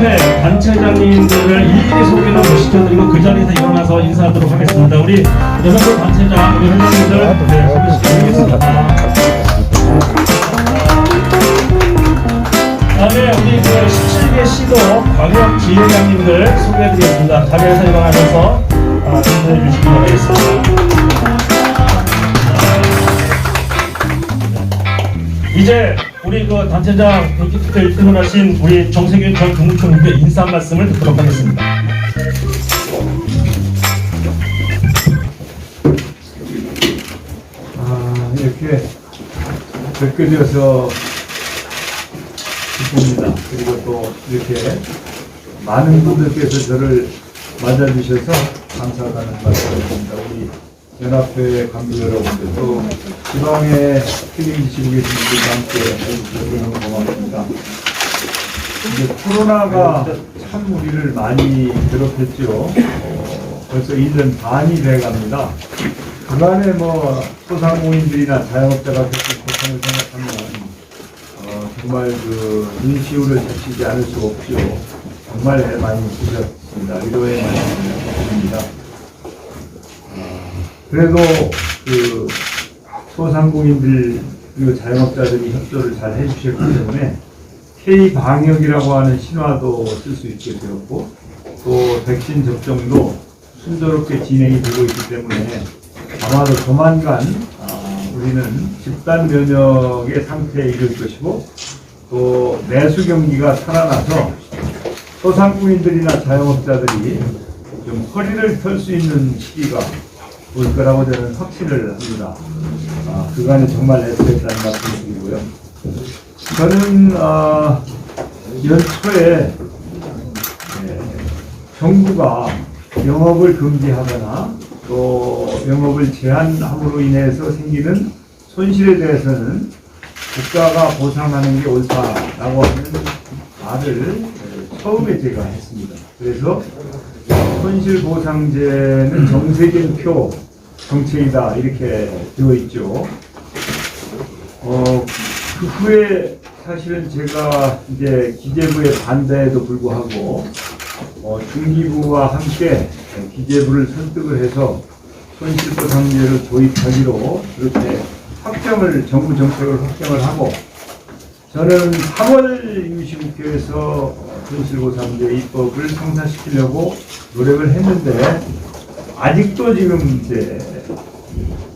연합회 단체장님들을 일일이 소개는 못 시켜드리고 그 자리에서 일어나서 인사하도록 하겠습니다. 우리 연합회 단체장, 우리 회장님들 소개시켜드리겠습니다. 다음에 우리 그 17개 시도 광역 지회장님들 소개해드리겠습니다. 자리에서 일어나셔서 인사해 주시기 바라겠습니다. 이제 우리 그 단체장 대기투표 1등을 하신 우리 정세균 전 경북청장님께 인사 말씀을 듣도록 하겠습니다. 이렇게 뵙게되어서 기쁩니다. 그리고 또 이렇게 많은 분들께서 저를 맞아주셔서 감사하다는 말씀을 드립니다. 우리 연합회 관계 여러분들, 또 지방에 책임지시고 계신 분들과 함께 해주셔서 너무 고맙습니다. 이제 코로나가 참 우리를 많이 괴롭혔죠. 벌써 1년 반이 돼갑니다. 그간에 소상공인들이나 자영업자가 겪은 고통을 생각하면 정말 그 눈시울을 적시지 않을 수 없죠. 정말 많이 쓰셨습니다. 위로의 말씀을 드립니다. 그래도 그 소상공인들 그리고 자영업자들이 협조를 잘 해주셨기 때문에 K-방역이라고 하는 신화도 쓸 수 있게 되었고, 또 백신 접종도 순조롭게 진행이 되고 있기 때문에 아마도 조만간 우리는 집단 면역의 상태에 이를 것이고, 또 내수 경기가 살아나서 소상공인들이나 자영업자들이 좀 허리를 펼 수 있는 시기가 올 거라고 저는 확신을 합니다. 그간에 정말 애쓰겠다는 말씀을 드리고요. 저는 연초에 정부가 영업을 금지하거나 또 영업을 제한함으로 인해서 생기는 손실에 대해서는 국가가 보상하는 게 옳다라고 하는 말을 처음에 제가 했습니다. 그래서 손실보상제는 정세균표 정책이다 이렇게 되어 있죠. 그 후에 사실은 제가 이제 기재부의 반대에도 불구하고 중기부와 함께 기재부를 설득을 해서 손실보상제를 도입하기로 그렇게 정부 정책을 확정을 하고, 저는 3월 임시국회에서 손실보상제 입법을 성사시키려고 노력을 했는데 아직도 지금 이제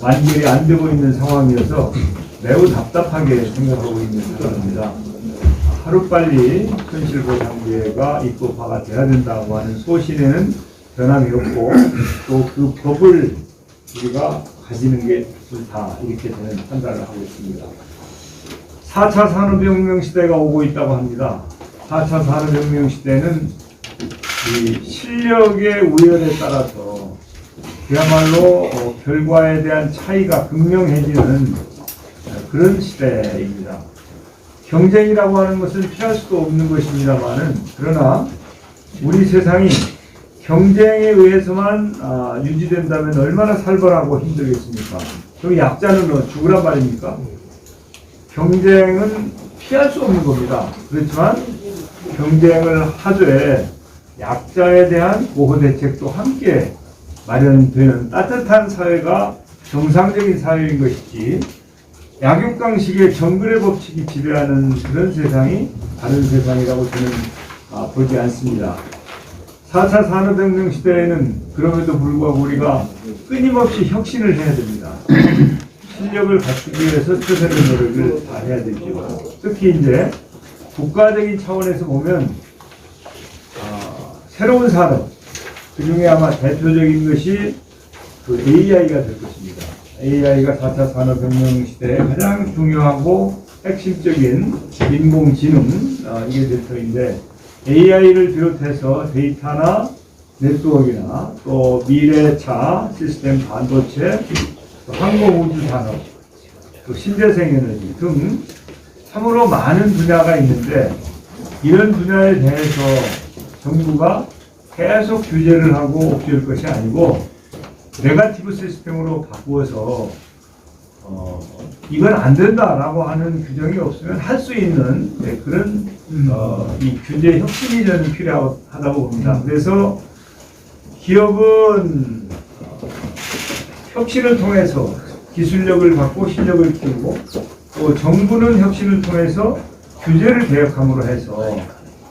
완결이 안 되고 있는 상황이어서 매우 답답하게 생각하고 있는 상황입니다. 하루빨리 손실보상제가 입법화가 돼야 된다고 하는 소신에는 변함이 없고, 또 그 법을 우리가 가지는 게 좋다 이렇게 저는 판단을 하고 있습니다. 4차 산업혁명 시대가 오고 있다고 합니다. 4차 산업혁명 시대는 이 실력의 우열에 따라서 그야말로 결과에 대한 차이가 극명해지는 그런 시대입니다. 경쟁이라고 하는 것은 피할 수도 없는 것입니다만은, 그러나 우리 세상이 경쟁에 의해서만 유지된다면 얼마나 살벌하고 힘들겠습니까? 그럼 약자는 죽으란 말입니까? 경쟁은 피할 수 없는 겁니다. 그렇지만 경쟁을 하되 약자에 대한 보호 대책도 함께 마련되는 따뜻한 사회가 정상적인 사회인 것이지, 약육강식의 정글의 법칙이 지배하는 그런 세상이 다른 세상이라고 저는 보지 않습니다. 4차 산업혁명 시대에는 그럼에도 불구하고 우리가 끊임없이 혁신을 해야 됩니다. 실력을 갖추기 위해서 최선의 노력을 다 해야 되죠. 특히 이제 국가적인 차원에서 보면 새로운 산업, 그 중에 아마 대표적인 것이 그 AI가 될 것입니다. AI가 4차 산업혁명 시대에 가장 중요하고 핵심적인 인공지능 이게 될 터인데, AI를 비롯해서 데이터나 네트워크나 또 미래차 시스템 반도체, 또 항공우주 산업, 또 신재생 에너지 등 참으로 많은 분야가 있는데, 이런 분야에 대해서 정부가 계속 규제를 하고 옥죄일 것이 아니고 네거티브 시스템으로 바꾸어서 이건 안 된다라고 하는 규정이 없으면 할 수 있는 그런 이 규제 혁신이 저는 필요하다고 봅니다. 그래서 기업은 혁신을 통해서 기술력을 갖고 실력을 키우고 또 정부는 혁신을 통해서 규제를 개혁함으로 해서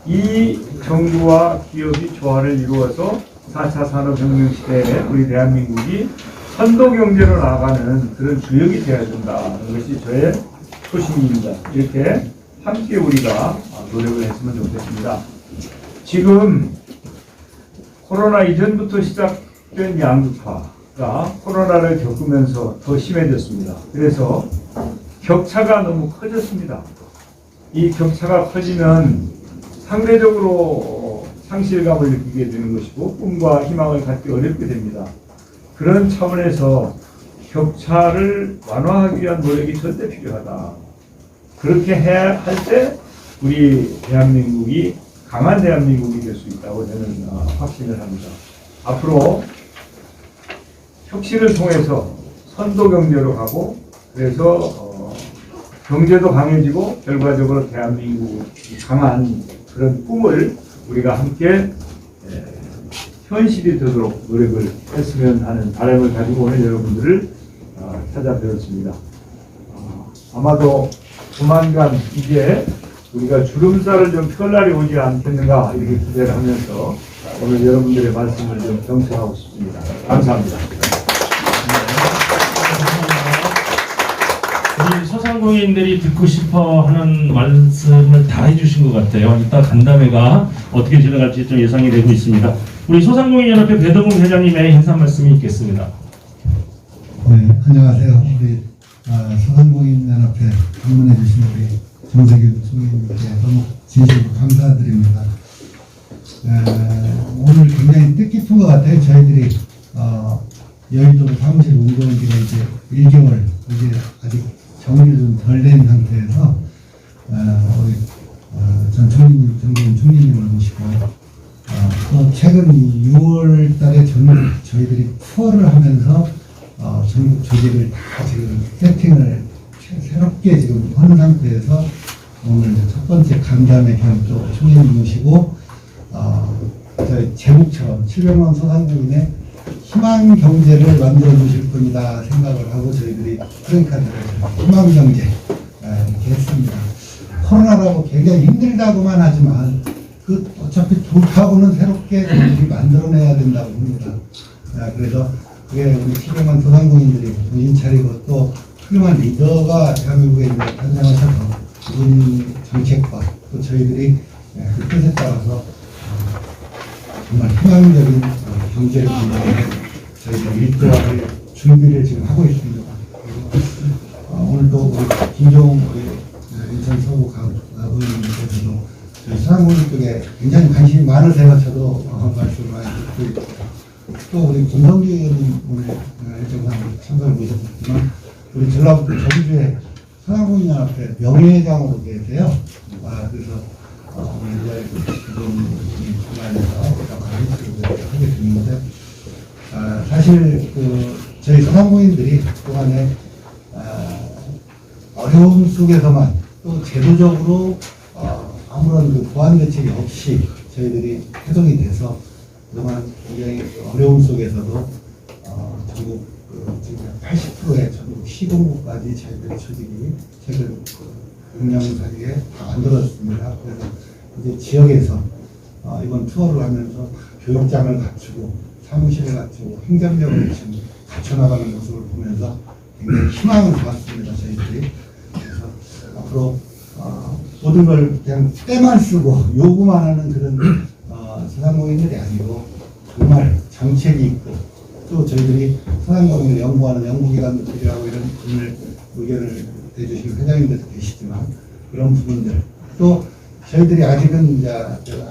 이 정부와 기업이 조화를 이루어서 4차 산업혁명 시대에 우리 대한민국이 선도경제로 나아가는 그런 주역이 되어야 된다는 것이 저의 초심입니다. 이렇게 함께 우리가 노력을 했으면 좋겠습니다. 지금 코로나 이전부터 시작된 양극화가 코로나를 겪으면서 더 심해졌습니다. 그래서 격차가 너무 커졌습니다. 이 격차가 커지면 상대적으로 상실감을 느끼게 되는 것이고 꿈과 희망을 갖기 어렵게 됩니다. 그런 차원에서 격차를 완화하기 위한 노력이 절대 필요하다. 그렇게 해야 할 때 우리 대한민국이 강한 대한민국이 될 수 있다고 저는 확신을 합니다. 앞으로 혁신을 통해서 선도 경제로 가고 그래서 경제도 강해지고 결과적으로 대한민국이 강한 그런 꿈을 우리가 함께 현실이 되도록 노력을 했으면 하는 바람을 가지고 오늘 여러분들을 찾아뵈었습니다. 아마도 조만간 이제 우리가 주름살을 좀 펼 날이 오지 않겠는가 이렇게 기대를 하면서 오늘 여러분들의 말씀을 좀 경청하고 싶습니다. 감사합니다. 우리 소상공인들이 듣고 싶어 하는 말씀을 다 해주신 것 같아요. 이따 간담회가 어떻게 진행할지 좀 예상이 되고 있습니다. 우리 소상공인연합회 배동훈 회장님의 인사 말씀이 있겠습니다. 네, 안녕하세요. 우리 소상공인연합회 방문해 주신 우리 정세균 총회님께 너무 진심으로 감사드립니다. 오늘 굉장히 뜻깊은 것 같아요. 저희들이 여의도 사무실 운영한 지가 이제 1개월 이제 아직 정리가 좀 덜 된 상태에서 우리 전 총리님, 정세균 총리님을 모시고 또 최근 6월 달에 저희들이 투어를 하면서 전국 조직을 다 지금 세팅을 새롭게 지금 하는 상태에서 오늘 첫 번째 간담회 겸또 총리님 모시고 저희 제국처럼 700만 소상공인의 희망 경제를 만들어 주실 분이다 생각을 하고 저희들이 프랭카드를 희망 경제 이렇게 했습니다. 코로나라고 굉장히 힘들다고만 하지만 그 어차피 불타고는 새롭게 우리 만들어내야 된다고 봅니다. 그래서 그게 우리 700만 소상공인들이 정신 차리고 또 훌륭한 리더가 대한민국에 이제 탄생하셔서 그분 정책과 또 저희들이 그 뜻에 따라서 정말 희망적인 경제를 만들어내는 저희들 일조할 준비를 지금 하고 있습니다. 오늘도 우리 김종 인천 서구 의원님께서도 저희 소상공인 쪽에 굉장히 관심이 많으세요. 저도 말씀을 많이 듣고 있고 또 우리 김성기 의원님 오늘 일정상 참석을 모셨지만 우리 전라북도 전주에 소상공인연합회 명예회장으로 계세요. 그래서 오늘 자리에 김종민 주말에서 역할을 하게 됐는데 사실 저희 소상공인들이 그동안에 어려움 속에서만 또 제도적으로 아무런 보완 대책이 없이 저희들이 해동이 돼서 그동안 굉장히 어려움 속에서도 전국 지금 80%의 전국 시공구까지 저희들이 조직이 최근 운영사기에 다 만들어졌습니다. 그래서 이제 지역에서 이번 투어를 하면서 교육장을 갖추고 사무실을 갖추고 행정력을 지금 갖춰나가는 모습을 보면서 굉장히 희망을 보았습니다. 저희들이. 그래서 앞으로 모든 걸 그냥 때만 쓰고 요구만 하는 그런 소상공인들이 아니고 정말 정책이 있고 또 저희들이 소상공인을 연구하는 연구기관도 필요하고 이런 오늘 의견을 내주신 회장님들도 계시지만 그런 부분들 또 저희들이 아직은 이제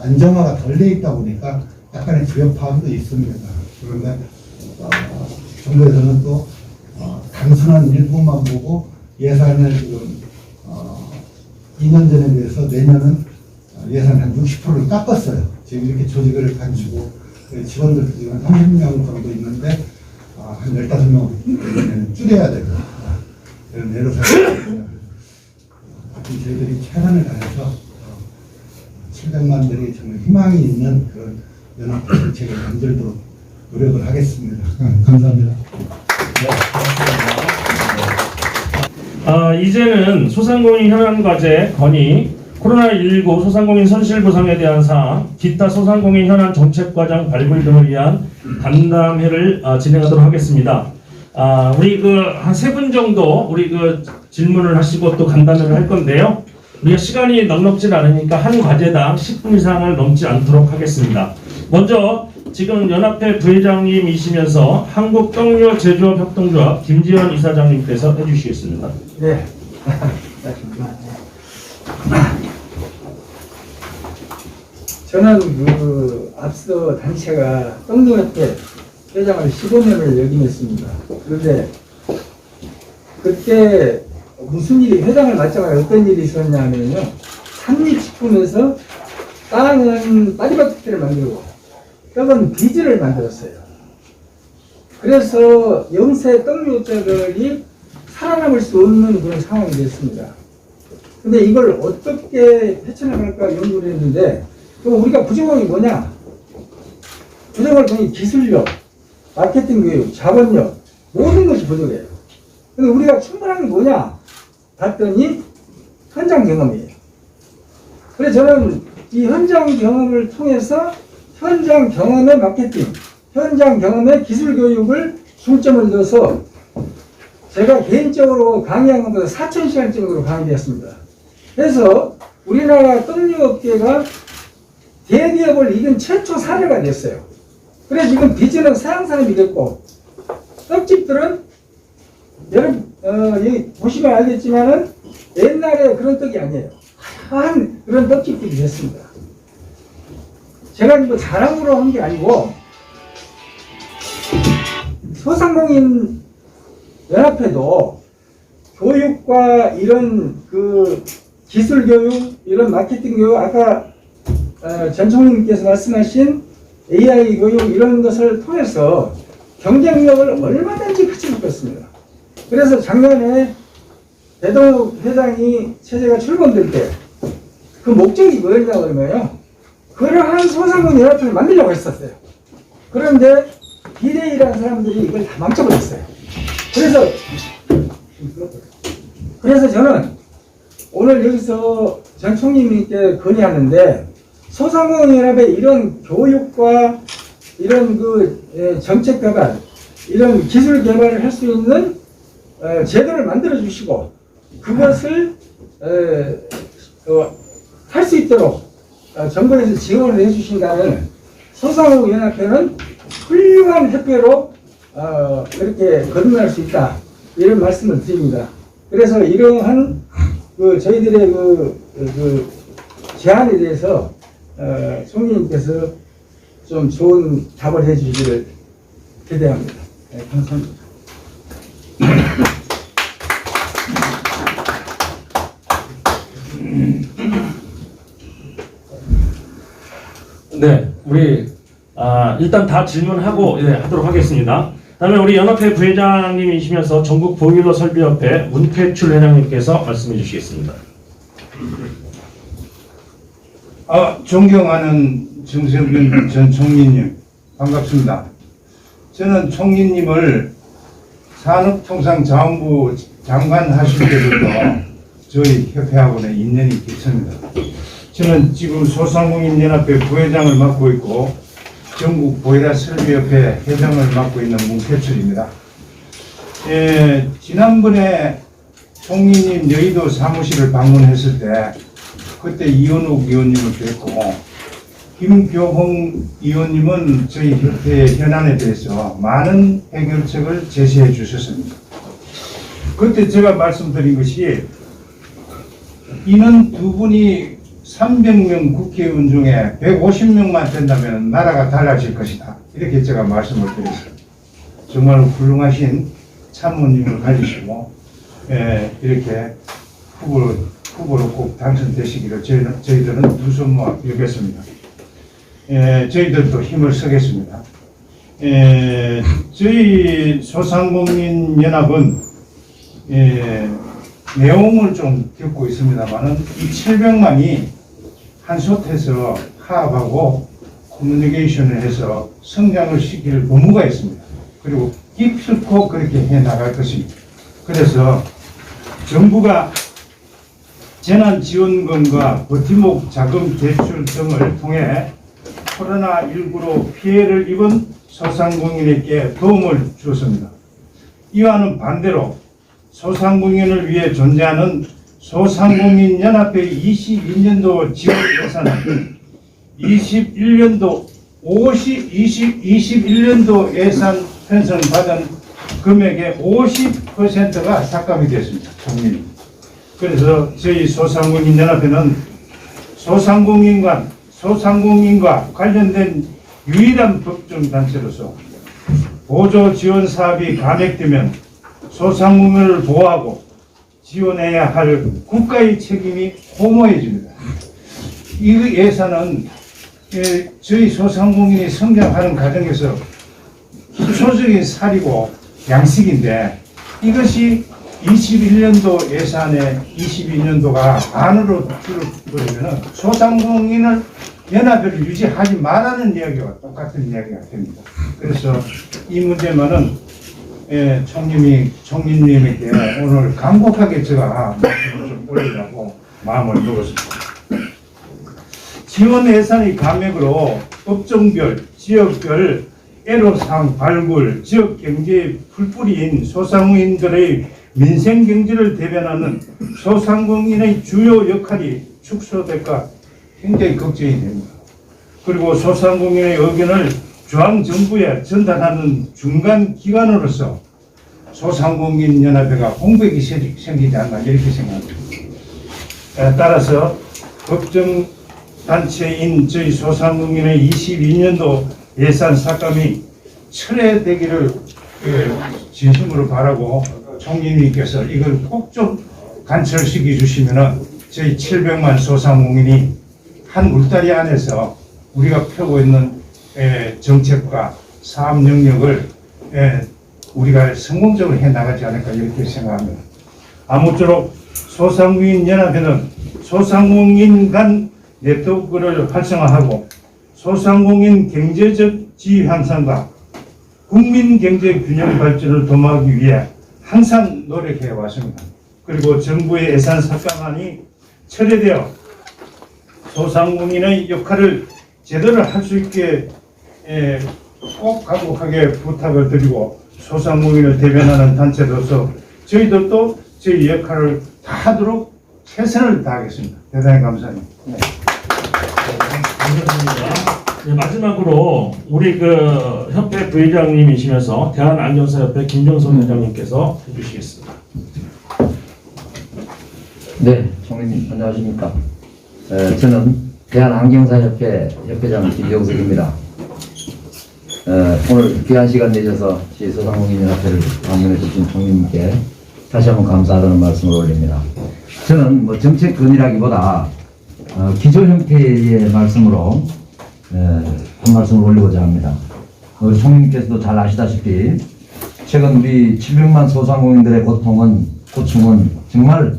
안정화가 덜 돼 있다 보니까 약간의 부협파함도 있습니다. 그런데 정부에서는 또 단순한 일부만 보고 예산을 지금 2년 전에 비해서 내년은 예산 한 60%를 깎았어요. 지금 이렇게 조직을 갖추고 직원들도 지금 30명 정도 있는데 한 15명 줄여야 되고 내려가겠습니다. 저희들이 최선을 다해서 700만들이 정말 희망이 있는 그런 연합 정책을 만들도록 노력을 하겠습니다. 감사합니다. 이제는 소상공인 현안 과제 건의, 코로나19 소상공인 손실보상에 대한 사항, 기타 소상공인 현안 정책과정 발굴 등을 위한 간담회를 진행하도록 하겠습니다. 우리 한 3분 정도 우리 질문을 하시고 또 간담회를 할 건데요. 우리가 시간이 넉넉지 않으니까 한 과제당 10분 이상을 넘지 않도록 하겠습니다. 먼저 지금 연합회 부회장님이시면서 한국떡류 제조업 협동조합 김지현 이사장님께서 해주시겠습니다. 네. 저는 앞서 단체가 떡류협회 회장을 15년을 역임했습니다. 그런데 그때 무슨 일이 회장을 맡자마자 어떤 일이 있었냐면요. 삼립식품에서 땅은 파리바게트를 만들고 떡은 비즈를 만들었어요. 그래서 영세 떡류업자들이 살아남을 수 없는 그런 상황이 됐습니다. 근데 이걸 어떻게 헤쳐나갈까 연구를 했는데 또 우리가 부족한 게 뭐냐? 부족할 건 기술력, 마케팅 교육, 자본력 모든 것이 부족해요. 근데 우리가 충분한 게 뭐냐? 봤더니 현장 경험이에요. 그래서 저는 이 현장 경험을 통해서 현장 경험의 마케팅, 현장 경험의 기술 교육을 중점을 둬서 제가 개인적으로 강의한 것보다 4,000시간 정도로 강의되었습니다. 그래서 우리나라 떡류업계가 대기업을 이긴 최초 사례가 됐어요. 그래서 지금 비즈는 서양사람이 됐고 떡집들은 여러분 여기 보시면 알겠지만은 옛날에 그런 떡이 아니에요. 하얀 그런 떡집들이 됐습니다. 제가 이거 자랑으로 한 게 아니고 소상공인 연합회도 교육과 이런 기술 교육, 이런 마케팅 교육, 아까 전 총리님께서 말씀하신 AI 교육 이런 것을 통해서 경쟁력을 얼마든지 같이 높였습니다. 그래서 작년에 배동욱 회장이 체제가 출범될 때 그 목적이 뭐였냐고 그러면요. 그러한 소상공인 연합회를 만들려고 했었어요. 그런데 비대위라는 사람들이 이걸 다 망쳐버렸어요. 그래서 저는 오늘 여기서 전 총리님께 건의하는데 소상공인 연합의 이런 교육과 이런 정책 개발, 이런 기술 개발을 할 수 있는 제도를 만들어 주시고 그것을 할 수 있도록 정부에서 지원을 해주신다면 소상공인 연합회는 훌륭한 협회로 그렇게 거듭날 수 있다 이런 말씀을 드립니다. 그래서 이러한 저희들의 제안에 대해서 총리님께서 좀 좋은 답을 해주시기를 기대합니다. 네, 감사합니다. 네, 우리 일단 다 질문하고 하도록 하겠습니다. 다음에 우리 연합회 부회장님이시면서 전국 보일러 설비협회 문태출 회장님께서 말씀해 주시겠습니다. 존경하는 정세균 전 총리님 반갑습니다. 저는 총리님을 산업통상자원부 장관 하실 때부터 저희 협회하고는 인연이 깊습니다. 저는 지금 소상공인연합회 부회장을 맡고 있고 전국 보일러 설비협회 회장을 맡고 있는 문태출입니다. 지난번에 총리님 여의도 사무실을 방문했을 때 그때 이현욱 의원님을 뵙고 김교홍 의원님은 저희 협회의 현안에 대해서 많은 해결책을 제시해 주셨습니다. 그때 제가 말씀드린 것이 이는 두 분이 300명 국회의원 중에 150명만 된다면 나라가 달라질 것이다. 이렇게 제가 말씀을 드렸어요. 정말 훌륭하신 참모님을 가지시고 이렇게 후보로 꼭 당선되시기를 저희들은 두 손 모아 빌겠습니다. 저희들도 힘을 쓰겠습니다. 저희 소상공인 연합은 내용을 좀 겪고 있습니다만은 이 700만이 한솥에서 화합하고 커뮤니케이션을 해서 성장을 시킬 의무가 있습니다. 그리고 기필코 그렇게 해 나갈 것입니다. 그래서 정부가 재난지원금과 버팀목 자금 대출 등을 통해 코로나19로 피해를 입은 소상공인에게 도움을 주었습니다. 이와는 반대로 소상공인을 위해 존재하는 소상공인연합회 22년도 지원 예산은 21년도 예산 편성받은 금액의 50%가 삭감이 됐습니다. 총리. 그래서 저희 소상공인연합회는 소상공인과 관련된 유일한 법정단체로서 보조 지원 사업이 감액되면 소상공인을 보호하고 지원해야 할 국가의 책임이 호모해집니다. 이 예산은 저희 소상공인이 성장하는 과정에서 기초적인 살이고 양식인데 이것이 21년도 예산에 22년도가 반으로 줄어버리면 소상공인을 연합회를 유지하지 말라는 이야기와 똑같은 이야기가 됩니다. 그래서 이 문제만은 총리님에게 오늘 간곡하게 제가 말씀을 좀 올리려고 마음을 먹었습니다. 지원 예산의 감액으로 업종별, 지역별 애로사항 발굴, 지역 경제의 풀뿌리인 소상공인들의 민생 경제를 대변하는 소상공인의 주요 역할이 축소될까 굉장히 걱정이 됩니다. 그리고 소상공인의 의견을 중앙정부에 전달하는 중간 기관으로서 소상공인연합회가 공백이 생기지 않나 이렇게 생각합니다. 따라서 법정단체인 저희 소상공인의 22년도 예산 삭감이 철회되기를 진심으로 바라고 총리님께서 이걸 꼭 좀 관철시켜 주시면 저희 700만 소상공인이 한 울타리 안에서 우리가 펴고 있는 정책과 사업 영역을 우리가 성공적으로 해나가지 않을까 이렇게 생각합니다. 아무쪼록 소상공인 연합회는 소상공인 간 네트워크를 활성화하고 소상공인 경제적 지위 향상과 국민 경제 균형 발전을 도모하기 위해 항상 노력해 왔습니다. 그리고 정부의 예산 삭감안이 철회되어 소상공인의 역할을 제대로 할 수 있게 꼭 간곡하게 부탁을 드리고 소상공인을 대변하는 단체로서 저희들도 저희 역할을 다 하도록 최선을 다하겠습니다. 대단히 감사합니다. 감사드립니다. 네, 마지막으로 우리 그 협회 부회장님이시면서 대한안경사협회 김정선 회장님께서 해주시겠습니다. 네, 총리님 안녕하십니까? 저는 대한안경사협회 협회장 김정석입니다. 오늘 귀한 시간 내셔서 저희 소상공인연합회를 방문해 주신 총리님께 다시 한번 감사하다는 말씀을 올립니다. 저는 뭐 정책 건의라기보다 기조 형태의 말씀으로 한 말씀을 올리고자 합니다. 우리 총리님께서도 잘 아시다시피 최근 우리 700만 소상공인들의 고충은 정말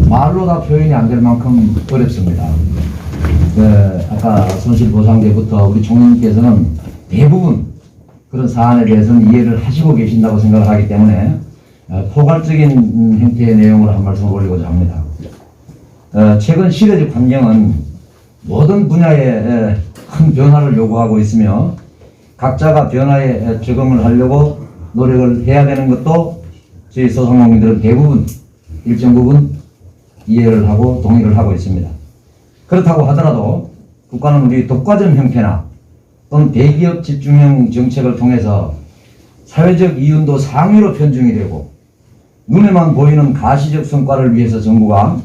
말로 다 표현이 안 될 만큼 어렵습니다. 아까 손실보상제부터 우리 총리님께서는 대부분 그런 사안에 대해서는 이해를 하시고 계신다고 생각을 하기 때문에 포괄적인 형태의 내용으로 한 말씀을 올리고자 합니다. 최근 시대적 환경은 모든 분야에 큰 변화를 요구하고 있으며 각자가 변화에 적응을 하려고 노력을 해야 되는 것도 저희 소상공인들은 대부분 일정 부분 이해를 하고 동의를 하고 있습니다. 그렇다고 하더라도 국가는 우리 독과점 형태나 또는 대기업 집중형 정책을 통해서 사회적 이윤도 상위로 편중이 되고 눈에만 보이는 가시적 성과를 위해서 정부가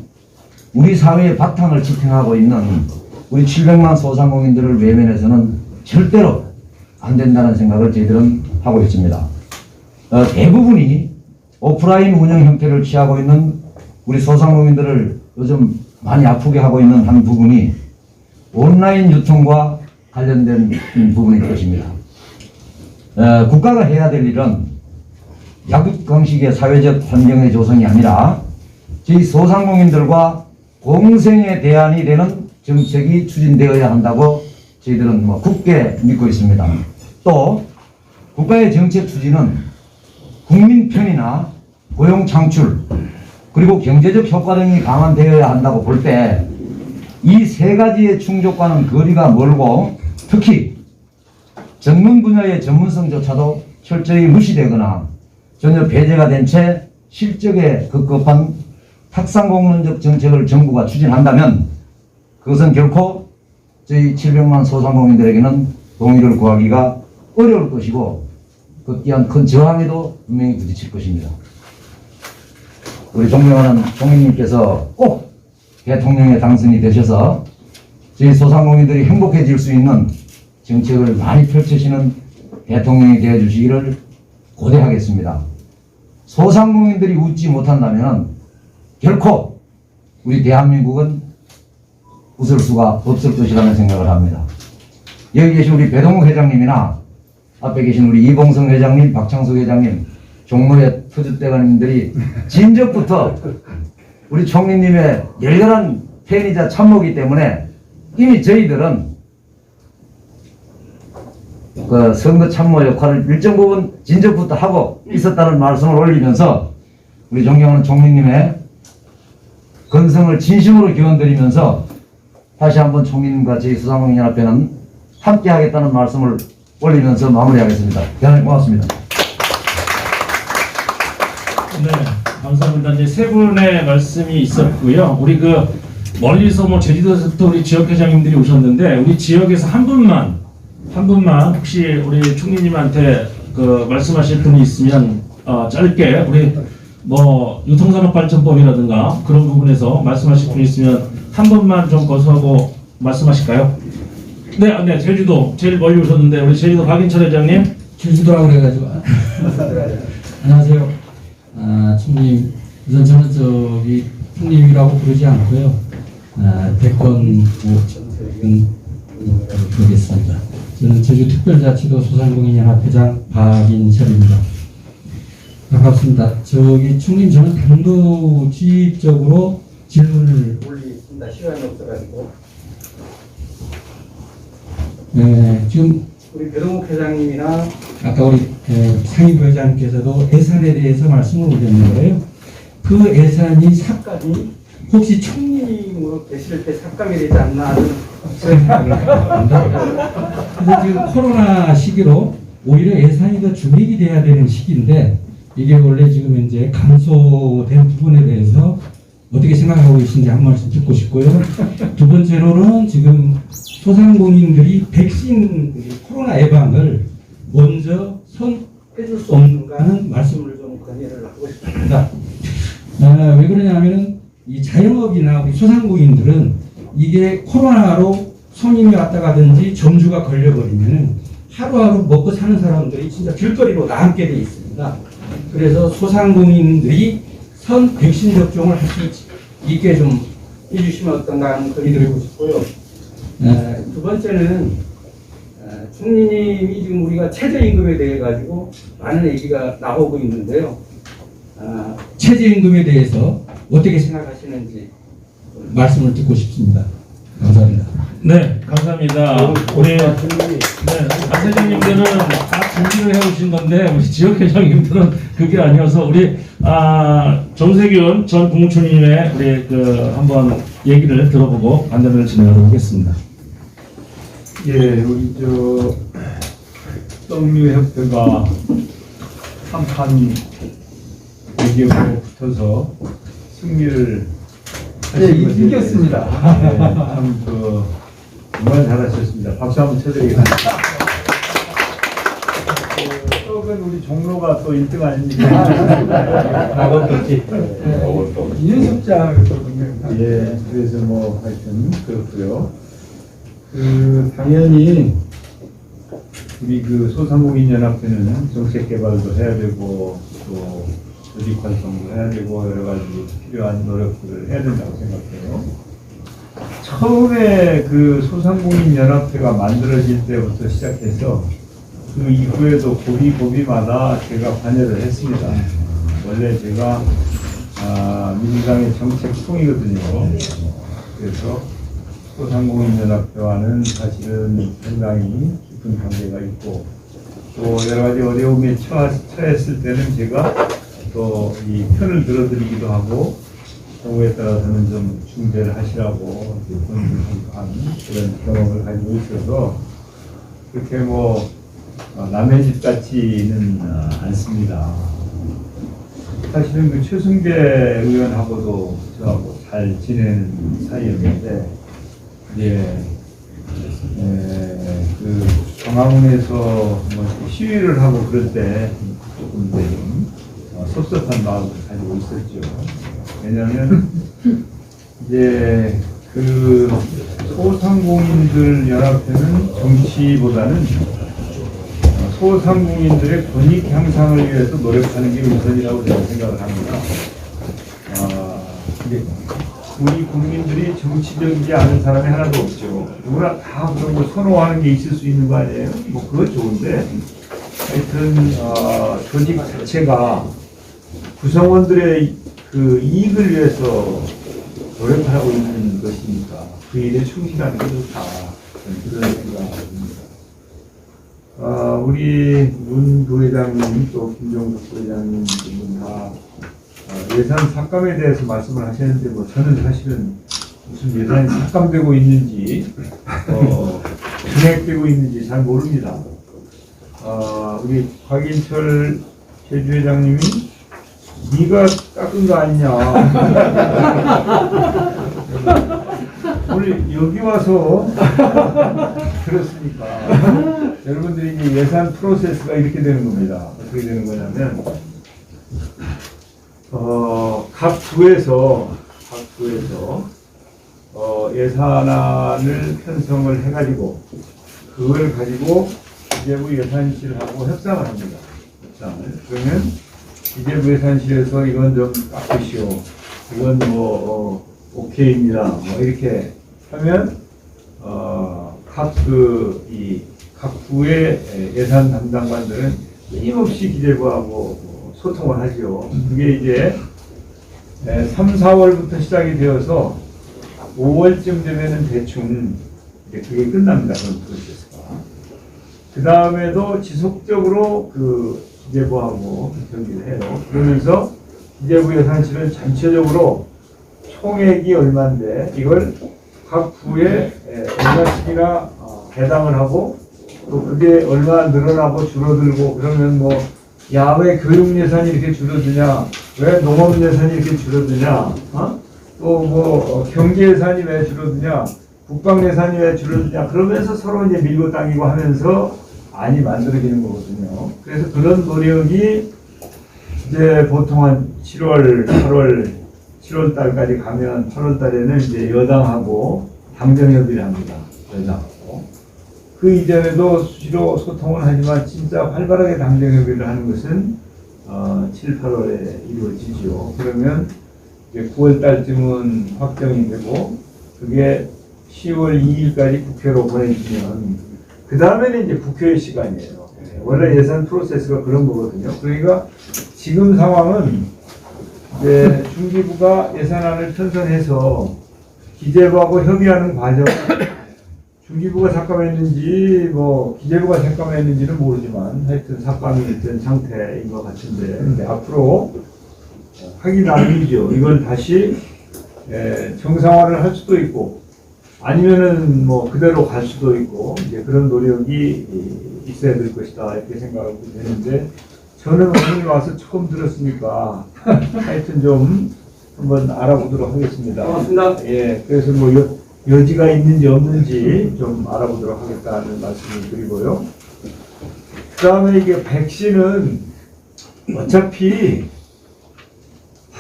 우리 사회의 바탕을 지탱하고 있는 우리 700만 소상공인들을 외면해서는 절대로 안 된다는 생각을 저희들은 하고 있습니다. 대부분이 오프라인 운영 형태를 취하고 있는 우리 소상공인들을 요즘 많이 아프게 하고 있는 한 부분이 온라인 유통과 관련된 부분일 것입니다. 국가가 해야 될 일은 약육강식의 사회적 환경의 조성이 아니라 저희 소상공인들과 공생의 대안이 되는 정책이 추진되어야 한다고 저희들은 굳게 믿고 있습니다. 또 국가의 정책 추진은 국민 편이나 고용 창출 그리고 경제적 효과 등이 강화되어야 한다고 볼 때 이 세 가지의 충족과는 거리가 멀고 특히 전문 분야의 전문성조차도 철저히 무시되거나 전혀 배제가 된 채 실적에 급급한 탁상공론적 정책을 정부가 추진한다면 그것은 결코 저희 700만 소상공인들에게는 동의를 구하기가 어려울 것이고 극기한 큰 저항에도 분명히 부딪힐 것입니다. 우리 존경하는 총리님께서 꼭 대통령에 당선이 되셔서 저희 소상공인들이 행복해질 수 있는 정책을 많이 펼치시는 대통령이 되어 주시기를 고대하겠습니다. 소상공인들이 웃지 못한다면 결코 우리 대한민국은 웃을 수가 없을 것이라는 생각을 합니다. 여기 계신 우리 배동욱 회장님이나 앞에 계신 우리 이봉성 회장님, 박창수 회장님, 종로의 터줏대감님들이 진적부터 우리 총리님의 열렬한 팬이자 참모이기 때문에 이미 저희들은 그 선거 참모 역할을 일정 부분 진적부터 하고 있었다는 말씀을 올리면서 우리 존경하는 총리님의 건성을 진심으로 기원드리면서 다시 한번 총리님과 저희 소상공인연합회는 함께 하겠다는 말씀을 올리면서 마무리하겠습니다. 대단히 고맙습니다. 네, 감사합니다. 이제 세 분의 말씀이 있었고요. 우리 그 멀리서 뭐 제주도에서부터 우리 지역 회장님들이 오셨는데 우리 지역에서 한 분만 혹시 우리 총리님한테 그 말씀하실 분이 있으면 짧게 우리 뭐 유통산업발전법이라든가 그런 부분에서 말씀하실 분이 있으면 한 분만 좀 거수하고 말씀하실까요? 네, 제주도 제일 멀리 오셨는데 우리 제주도 박인철 회장님. 제주도라고 그래가지고 안녕하세요. 총님, 우선 저는 저기 총님이라고 부르지 않고요. 대권 전세균 부르겠습니다. 저는 제주특별자치도 소상공인연합회장 박인철입니다. 반갑습니다. 저기 총님, 저는 단도직입적으로 질문을 올리겠습니다. 시간이 없어가지고. 네, 지금 우리 배동욱 회장님이나 아까 우리 상임부 회장님께서도 예산에 대해서 말씀을 올렸는데요. 그 예산이 삭감이 혹시 총리님으로 계실 때 삭감이 되지 않나 하는 생각을 합니다. 그래서 지금 코로나 시기로 오히려 예산이 더 준비가 돼야 되는 시기인데 이게 원래 지금 이제 감소된 부분에 대해서 어떻게 생각하고 계신지 한 말씀 듣고 싶고요. 두 번째로는 지금 소상공인들이 백신 코로나 예방을 먼저 선해줄 수 없는가 하는 말씀을 좀 건의를 하고 싶습니다. 왜 그러냐면은 이 자영업이나 우리 소상공인들은 이게 코로나로 손님이 왔다 가든지 점주가 걸려버리면은 하루하루 먹고 사는 사람들이 진짜 길거리로 나앉게 돼 있습니다. 그래서 소상공인들이 선 백신 접종을 할 수 있게 좀 해주시면 어떤가 하는 건의 드리고 싶고요. 두 번째는 총리님이 지금 우리가 최저임금에 대해 가지고 많은 얘기가 나오고 있는데요. 최저임금에 대해서 어떻게 생각하시는지 말씀을 듣고 싶습니다. 감사합니다. 네, 감사합니다. 우리 박 회장님들은 다 준비를 해오신 건데 우리 지역 회장님들은 그게 아니어서 우리 정세균 전 국무총리님의 우리 그 한번 얘기를 들어보고 반대를 진행하도록 하겠습니다. 예, 우리 떡류협회가 한판 대기업으로 붙어서 승리를 이겼습니다. 정말 잘하셨습니다. 박수 한번 쳐드리겠습니다. 떡은 우리 종로가 또 1등 아닙니까? 이윤숙자거든요. 예, 그래서 뭐 하여튼 그렇고요. 당연히 우리 그 소상공인연합회는 정책 개발도 해야 되고 또 조직 활동도 해야 되고 여러 가지 필요한 노력들을 해야 된다고 생각해요. 처음에 그 소상공인연합회가 만들어질 때부터 시작해서 그 이후에도 고비마다 제가 관여를 했습니다. 원래 제가 민주당의 정책총이거든요. 그래서 소상공인연합회와는 사실은 상당히 깊은 관계가 있고 또 여러 가지 어려움에 처했을 때는 제가 또 이 편을 들어드리기도 하고 경우에 따라서는 좀 중재를 하시라고 한 그런 경험을 가지고 있어서 그렇게 뭐 남의 집 같지는 않습니다. 사실은 그 최승배 의원하고도 저하고 잘 지내는 사이였는데 그 광화문에서 뭐 시위를 하고 그럴 때 조금 섭섭한 마음을 가지고 있었죠. 왜냐하면 이제 그 소상공인들 연합회는 정치보다는 소상공인들의 권익 향상을 위해서 노력하는 게 우선이라고 저는 생각을 합니다. 근데 우리 국민들이 정치적이지 않은 사람이 하나도 없죠. 누구나 다 그런 거 선호하는 게 있을 수 있는 거 아니에요? 뭐 그거 좋은데 하여튼 조직 자체가 구성원들의 그 이익을 위해서 노력하고 있는 것이니까 그 일에 충실하는 게 좋다. 그런 생각입니다. 우리 문 부회장님 또 김종국 부회장님 두 분 다 예산 삭감에 대해서 말씀을 하셨는데 뭐 저는 사실은 무슨 예산이 삭감되고 있는지 진행되고 있는지 잘 모릅니다. 우리 곽인철 제주회장님이 네가 깎은 거 아니냐. 오늘 여기 와서 들었으니까 여러분들이 이제 예산 프로세스가 이렇게 되는 겁니다. 어떻게 되는 거냐면 각 부에서 예산안을 편성을 해가지고 그걸 가지고 기재부 예산실하고 협상을 합니다. 그러면 기재부 예산실에서 이건 좀 깎으시오. 이건 뭐 오케이입니다. 뭐 이렇게 하면 각 부의 예산 담당관들은 끊임없이 기재부하고 소통을 하죠. 그게 이제 3, 4월부터 시작이 되어서 5월쯤 되면은 대충 이제 그게 끝납니다. 그런 프로세스가. 그 다음에도 지속적으로 그 기재부하고 경기를 해요. 그러면서 기재부 예산실은 전체적으로 총액이 얼마인데 이걸 각 부에 얼마씩이나 해당을 하고 또 그게 얼마 늘어나고 줄어들고 그러면 뭐 야 왜 교육 예산이 이렇게 줄어드냐, 왜 농업 예산이 이렇게 줄어드냐, 또 뭐 경제 예산이 왜 줄어드냐, 국방 예산이 왜 줄어드냐, 그러면서 서로 이제 밀고 당기고 하면서 안이 만들어지는 거거든요. 그래서 그런 노력이 이제 보통 한 7월, 8월, 7월 달까지 가면 8월 달에는 이제 여당하고 당정협의를 합니다. 여당하고. 그 이전에도 수시로 소통을 하지만 진짜 활발하게 당정협의를 하는 것은 7, 8월에 이루어지죠. 그러면 이제 9월 달쯤은 확정이 되고 그게 10월 2일까지 국회로 보내주면 그 다음에는 이제 국회의 시간이에요. 원래 예산 프로세스가 그런 거거든요. 그러니까 지금 상황은 이제 중기부가 예산안을 편성해서 기재부하고 협의하는 과정, 중기부가 삭감했는지 뭐 기재부가 삭감했는지는 모르지만 하여튼 삭감이 된 상태인 것 같은데 근데 앞으로 하기 나름이죠. 이걸 다시 정상화를 할 수도 있고 아니면은 뭐 그대로 갈 수도 있고 이제 그런 노력이 있어야 될 것이다 이렇게 생각하고 되는데 저는 오늘 와서 처음 들었으니까 하여튼 좀 한번 알아보도록 하겠습니다. 고맙습니다. 예, 그래서 뭐 여지가 있는지 없는지 좀 알아보도록 하겠다는 말씀을 드리고요. 그 다음에 이게 백신은 어차피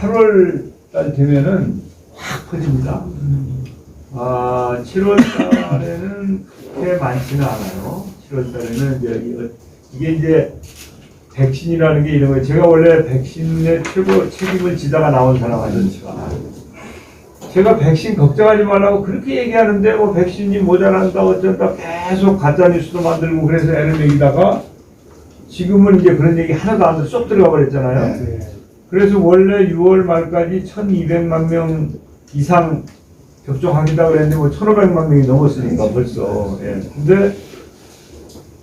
8월 달 되면은 확 퍼집니다. 7월 달에는 그렇게 많지는 않아요. 7월 달에는 이게 이제 백신이라는 게 이런 거예요. 제가 원래 백신의 최고 책임을 지다가 나온 사람 아니니까. 제가 백신 걱정하지 말라고 그렇게 얘기하는데 뭐 백신이 모자란다 어쩐다 계속 가짜뉴스도 만들고 그래서 애를 먹이다가 지금은 이제 그런 얘기 하나도 안 쏙 들어가 버렸잖아요. 그래서 원래 6월 말까지 1200만 명 이상 접종하겠다고 그랬는데 뭐 1500만 명이 넘었으니까 벌써. 예. 근데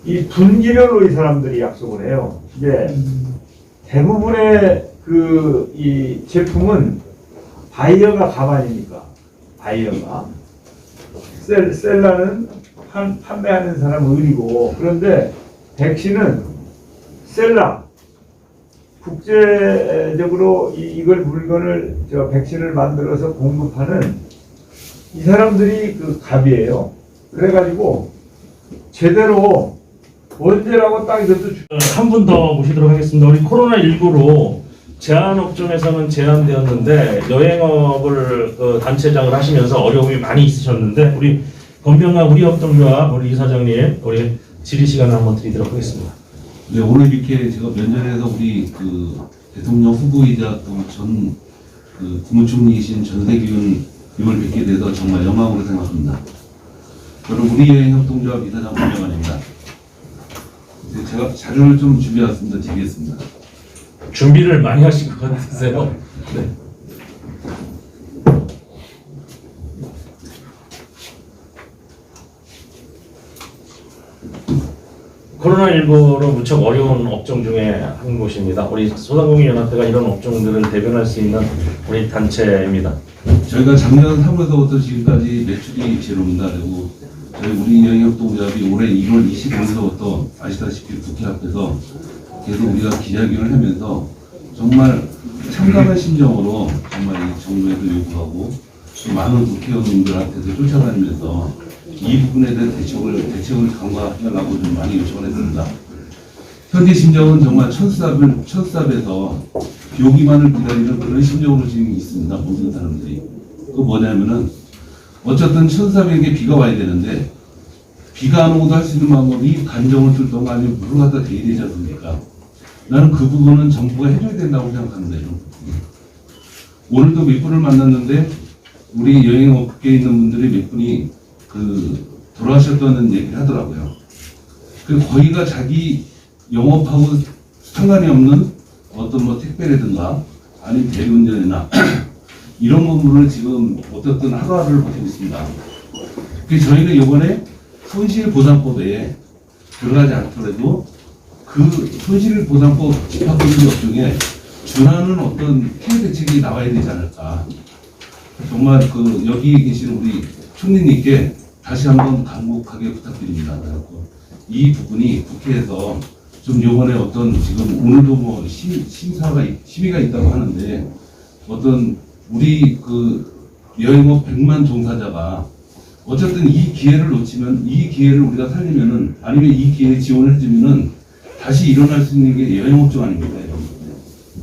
이 분기별로 이 사람들이 약속을 해요. 이제 대부분의 이 제품은 바이어가 가만히니까 바이어가 셀러는 판매하는 사람 을이고, 그런데 백신은 셀러 국제적으로 이걸 물건을 백신을 만들어서 공급하는 이 사람들이 그 갑이에요. 그래가지고 제대로 언제라고 딱 이것도 한 분 더 모시도록 하겠습니다. 우리 코로나19로 제한업종에서는 제한되었는데 여행업을 단체장을 하시면서 어려움이 많이 있으셨는데 우리 권병아 우리 업종조합 우리 이사장님 우리 질의 시간을 한번 드리도록 하겠습니다. 네, 오늘 이렇게 제가 면전에서 우리 대통령 후보이자 전 국무총리이신 전세기훈 님을 뵙게 돼서 정말 영광으로 생각합니다. 저는 우리 여행협동조합 이사장 권병환입니다. 제가 자료를 좀 준비해왔습니다. 드리겠습니다. 준비를 많이 하신 것 같으세요. 네. 코로나19로 무척 어려운 업종 중에 한 곳입니다. 우리 소상공인연합회가 이런 업종들을 대변할 수 있는 우리 단체입니다. 저희가 작년 3월서부터 지금까지 매출이 제로입니다. 그리고 저희 우리 여행협동조합이 올해 1월 25일서부터 아시다시피 국회 앞에서 계속 우리가 기자회견을 하면서 정말 참담한 심정으로 정말 이 정부에도 요구하고 또 많은 국회의원님들한테도 쫓아다니면서 이 부분에 대한 대책을 강화하려고 좀 많이 요청을 했습니다. 현재 심정은 정말 철삽에서 비 오기만을 기다리는 그런 심정으로 지금 있습니다. 모든 사람들이. 그 뭐냐면은 어쨌든 천사백에 비가 와야 되는데 비가 안 오고도 할 수 있는 방법이 간정을 뚫던가 아니면 물을 갖다 대야 되지 않습니까? 나는 그 부분은 정부가 해줘야 된다고 생각합니다. 이런 부분. 오늘도 몇 분을 만났는데 우리 여행업계에 있는 분들이 몇 분이 돌아가셨다는 얘기를 하더라고요. 거기가 자기 영업하고 상관이 없는 어떤 뭐 택배라든가 아니면 대리운전이나 이런 부분을 지금 어떻든 하루하루를 버티고 있습니다. 그래서 저희는 이번에 손실보상법에 들어가지 않더라도 그 손실보상법 집합금지 업종에 준하는 어떤 피해 대책이 나와야 되지 않을까. 정말 여기 계시는 우리 총리님께 다시 한번 간곡하게 부탁드립니다. 그래서 이 부분이 국회에서 좀 요번에 어떤 지금 오늘도 뭐 심의가 있다고 하는데 어떤 우리 여행업 100만 종사자가 어쨌든 이 기회를 놓치면 이 기회를 우리가 살리면은 아니면 이 기회에 지원을 해주면은 다시 일어날 수 있는 게 여행업종 아닙니까? 이런 부분.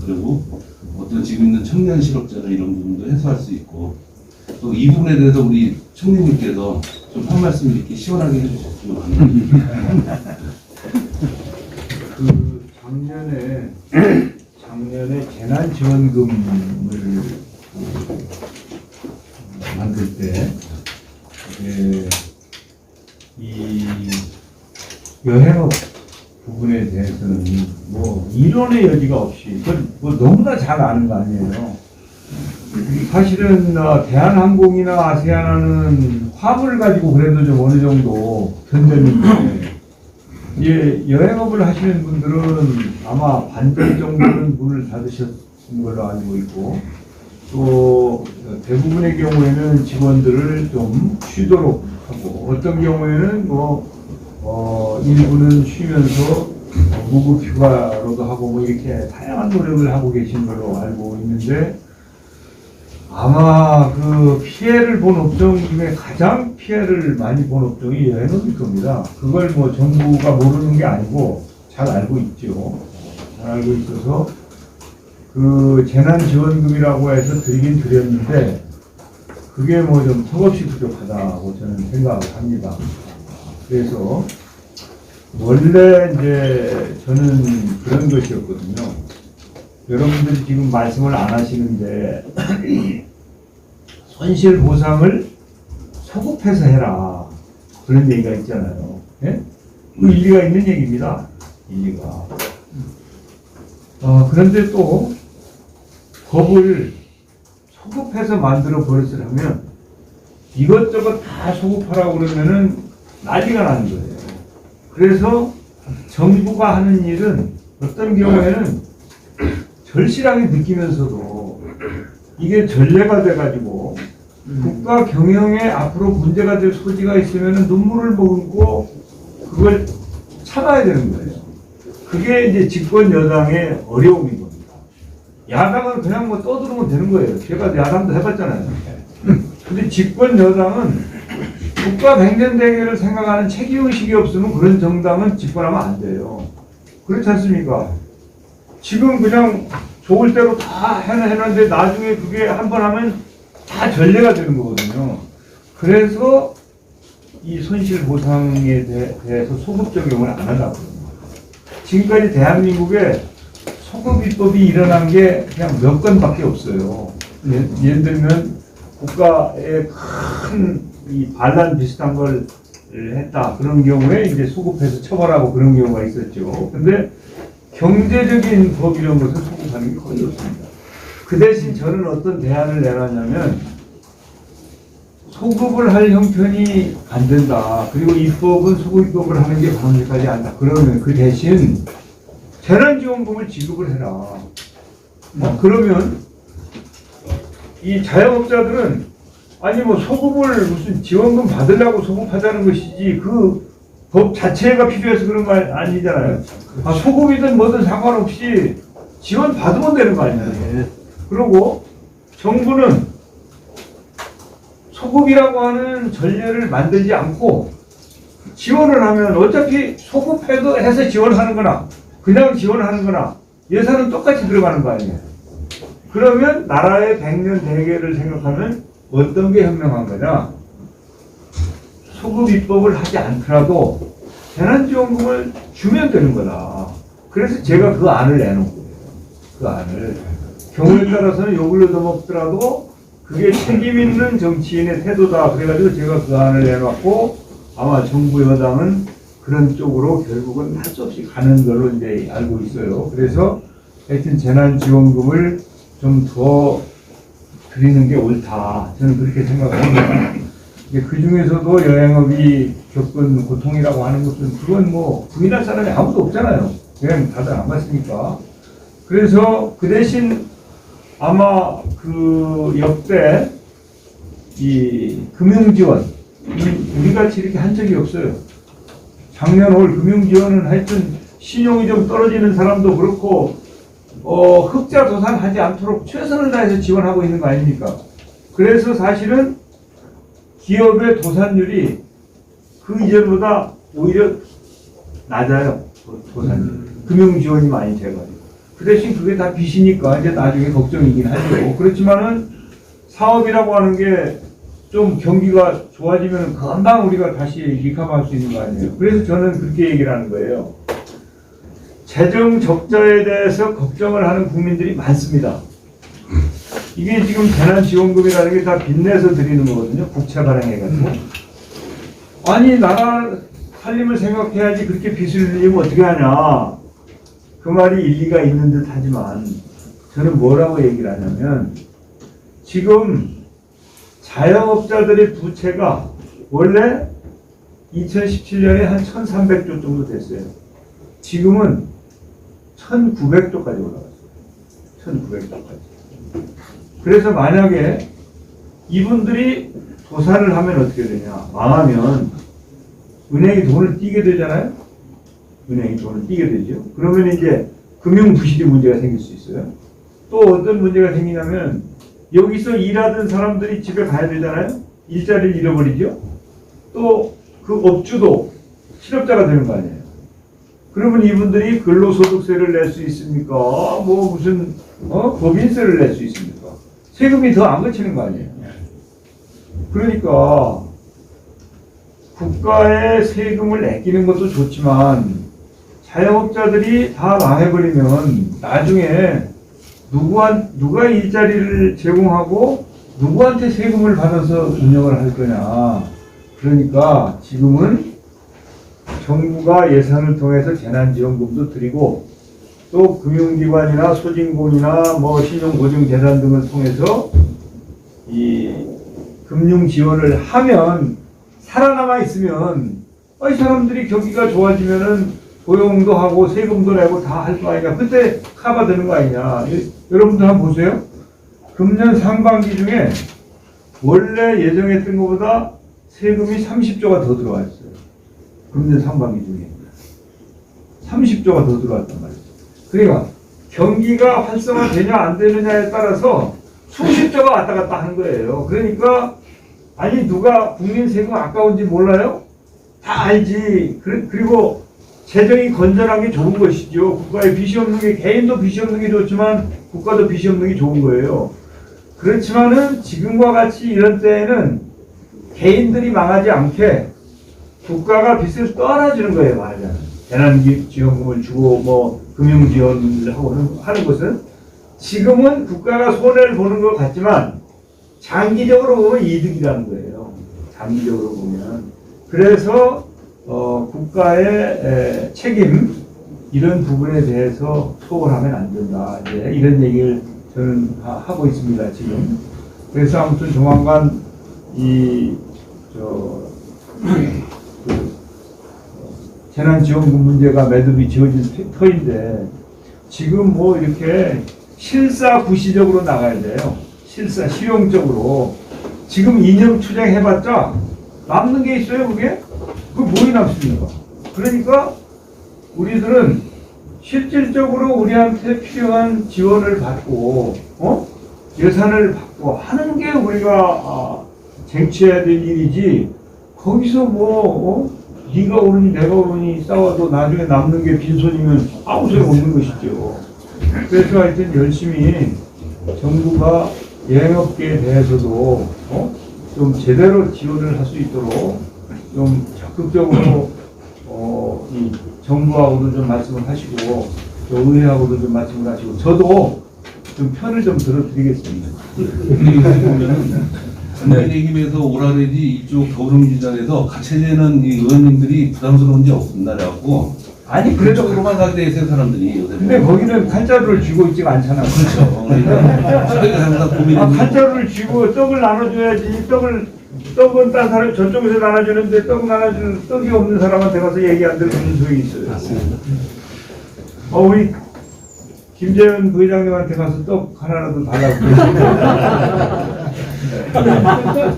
그리고 어떤 지금 있는 청년 실업자나 이런 부분도 해소할 수 있고 또 이 부분에 대해서 우리 총리님께서 좀 한 말씀 이렇게 시원하게 해주셨으면 합니다. 작년에 재난지원금을 만들 때, 이 여행업 부분에 대해서는 뭐 이론의 여지가 없이, 그건 뭐 너무나 잘 아는 거 아니에요. 사실은 대한항공이나 아세아나는 화물을 가지고 그래도 좀 어느 정도 견뎠는데, 여행업을 하시는 분들은 아마 반절 정도는 문을 닫으셨은 걸로 알고 있고, 또 대부분의 경우에는 직원들을 좀 쉬도록 하고, 어떤 경우에는 일부는 쉬면서 무급 휴가로도 하고 뭐 이렇게 다양한 노력을 하고 계신 걸로 알고 있는데, 아마 그 피해를 본 업종 중에 가장 피해를 많이 본 업종이 여행업일 겁니다. 그걸 뭐 정부가 모르는 게 아니고 잘 알고 있죠. 잘 알고 있어서 그 재난지원금이라고 해서 드리긴 드렸는데 그게 뭐 좀 턱없이 부족하다고 저는 생각을 합니다. 그래서 원래 이제 저는 그런 것이었거든요. 여러분들이 지금 말씀을 안 하시는데 손실 보상을 소급해서 해라 그런 얘기가 있잖아요. 예? 그 일리가 있는 얘기입니다. 일리가. 그런데 또 법을 소급해서 만들어 버렸으면 이것저것 다 소급하라고 그러면은 난리가 나는 거예요. 그래서 정부가 하는 일은 어떤 경우에는 절실하게 느끼면서도 이게 전례가 돼가지고 국가 경영에 앞으로 문제가 될 소지가 있으면 눈물을 머금고 그걸 참아야 되는 거예요. 그게 이제 집권 여당의 어려움인 겁니다. 야당은 그냥 뭐 떠들면 되는 거예요. 제가 야당도 해봤잖아요. 근데 집권 여당은 국가 백년대계를 생각하는 책임의식이 없으면 그런 정당은 집권하면 안 돼요. 그렇지 않습니까? 지금 그냥 좋을 대로 다 해놨는데 나중에 그게 한 번 하면 다 전례가 되는 거거든요. 그래서 이 손실보상에 대해서 소급 적용을 안 하려고 합니다. 지금까지 대한민국에 소급 입법이 일어난 게 그냥 몇 건밖에 없어요. 예를 들면 국가에 큰 이 반란 비슷한 걸 했다. 그런 경우에 이제 소급해서 처벌하고 그런 경우가 있었죠. 근데 경제적인 법 이런 것을 소급하는 게 거의 없습니다. 그 대신 저는 어떤 대안을 내놨냐면 소급을 할 형편이 안 된다. 그리고 입법은 소급 입법을 하는 게 바람직하지 않다. 그러면 그 대신 재난지원금을 지급을 해라. 그러면 이 자영업자들은 아니 뭐 소급을 무슨 지원금 받으려고 소급하자는 것이지 그 법 자체가 필요해서 그런 거 아니잖아요. 소급이든 뭐든 상관없이 지원 받으면 되는 거 아니에요. 그리고 정부는 소급이라고 하는 전례를 만들지 않고 지원을 하면 어차피 소급해도 해서 지원하는 거나 그냥 지원하는 거나 예산은 똑같이 들어가는 거 아니에요. 그러면 나라의 백년 대계를 생각하면 어떤 게 현명한 거냐? 소급 입법을 하지 않더라도 재난지원금을 주면 되는 거다. 그래서 제가 그 안을 내놓은 거예요. 그 안을. 경우에 따라서는 욕을 얻어먹더라도 그게 책임 있는 정치인의 태도다. 그래가지고 제가 그 안을 내놨고 아마 정부 여당은 그런 쪽으로 결국은 할 수 없이 가는 걸로 이제 알고 있어요. 그래서 하여튼 재난지원금을 좀 더 드리는 게 옳다. 저는 그렇게 생각합니다. 그 중에서도 여행업이 겪은 고통이라고 하는 것은 그건 뭐 부인할 사람이 아무도 없잖아요. 여행 다들 안 갔으니까. 그래서 그 대신 아마 그 역대 이 금융지원 우리같이 이렇게 한 적이 없어요. 작년 올 금융지원은 하여튼 신용이 좀 떨어지는 사람도 그렇고 흑자 도산하지 않도록 최선을 다해서 지원하고 있는 거 아닙니까? 그래서 사실은 기업의 도산율이 그 이전보다 오히려 낮아요. 도산율. 금융지원이 많이 돼가지고. 그 대신 그게 다 빚이니까 이제 나중에 걱정이긴 하죠. 그렇지만은 사업이라고 하는 게 좀 경기가 좋아지면 금방 우리가 다시 리카바할 수 있는 거 아니에요. 그래서 저는 그렇게 얘기를 하는 거예요. 재정 적자에 대해서 걱정을 하는 국민들이 많습니다. 이게 지금 재난지원금이라는 게 다 빚내서 드리는 거거든요. 국채 발행해가지고. 아니 나라 살림을 생각해야지 그렇게 빚을 늘리면 어떻게 하냐. 그 말이 일리가 있는 듯 하지만 저는 뭐라고 얘기를 하냐면 지금 자영업자들의 부채가 원래 2017년에 한 1300조 정도 됐어요. 지금은 1900조까지 올라갔어요. 1900조까지. 그래서 만약에 이분들이 도산을 하면 어떻게 되냐. 망하면 은행이 돈을 띄게 되잖아요. 은행이 돈을 띄게 되죠. 그러면 이제 금융부실이 문제가 생길 수 있어요. 또 어떤 문제가 생기냐면 여기서 일하던 사람들이 집에 가야 되잖아요. 일자리를 잃어버리죠. 또 그 업주도 실업자가 되는 거 아니에요. 그러면 이분들이 근로소득세를 낼 수 있습니까? 뭐 무슨 법인세를 낼 수 있습니까? 세금이 더 안 거치는 거 아니에요. 그러니까 국가의 세금을 아끼는 것도 좋지만 자영업자들이 다 망해버리면 나중에 누가 일자리를 제공하고 누구한테 세금을 받아서 운영을 할 거냐. 그러니까 지금은 정부가 예산을 통해서 재난지원금도 드리고 또 금융기관이나 소진공이나 뭐 신용보증재단 등을 통해서 이 금융 지원을 하면 살아남아 있으면 이 사람들이 경기가 좋아지면은 고용도 하고 세금도 내고 다 할 거 아니냐. 그때 커버되는 거 아니냐. 여러분들 한번 보세요. 금년 상반기 중에 원래 예정했던 것보다 세금이 30조가 더 들어와 있어요. 금년 상반기 중에 30조가 더 들어왔단 말이죠. 그러니까 경기가 활성화되냐 안 되느냐에 따라서 수십조가 왔다 갔다 하는 거예요. 그러니까 아니 누가 국민 세금 아까운지 몰라요? 다 알지. 그리고 재정이 건전한 게 좋은 것이죠. 국가에 빚이 없는 게, 개인도 빚이 없는 게 좋지만 국가도 빚이 없는 게 좋은 거예요. 그렇지만은 지금과 같이 이런 때에는 개인들이 망하지 않게 국가가 빚을 떠안아주는 거예요. 말하자면 재난지원금을 주고 뭐 금융지원을 하고 하는 것은 지금은 국가가 손해를 보는 것 같지만 장기적으로 보면 이득이라는 거예요. 장기적으로 보면. 그래서 국가의 책임 이런 부분에 대해서 소홀하면 안 된다. 이제 이런 얘기를 저는 하고 있습니다. 지금. 그래서 아무튼 조만간 재난지원금 문제가 매듭이 지어진 터인데 지금 뭐 이렇게 실사구시적으로 나가야 돼요. 실용적으로. 지금 이념 투쟁해봤자 남는 게 있어요, 그게? 그 뭐이 남습니까? 그러니까 우리들은 실질적으로 우리한테 필요한 지원을 받고, 예산을 받고 하는 게 우리가 쟁취해야 될 일이지, 거기서 네가 오르니 내가 오르니 싸워도 나중에 남는 게 빈손이면 아무 소용 없는 것이죠. 그래서 하여튼 열심히 정부가 여행업계에 대해서도 좀 제대로 지원을 할 수 있도록 좀 적극적으로 이 정부하고도 좀 말씀을 하시고 또 의회하고도 좀 말씀을 하시고 저도 좀 편을 좀 들어드리겠습니다. 국민의힘에서 오라레지 이쪽 더불어민주당에서 같이 되는 이 의원님들이 부담스러운지 없나 그래갖고 아니 그래도 그쪽으로만 가게 되세요 사람들이 요새. 근데 거기는 칼자루를 쥐고 있지가 않잖아. 그렇죠. 그러니까 저희가 항상 고민이 칼자루를 쥐고 떡을 나눠줘야지. 떡은 딴 사람 저쪽에서 나눠주는데 떡 나눠주는 떡이 없는 사람한테 가서 얘기 안 들으면 무슨 소용이 있어요. 우리 김재현 부회장님한테 가서 떡 하나라도 달라고.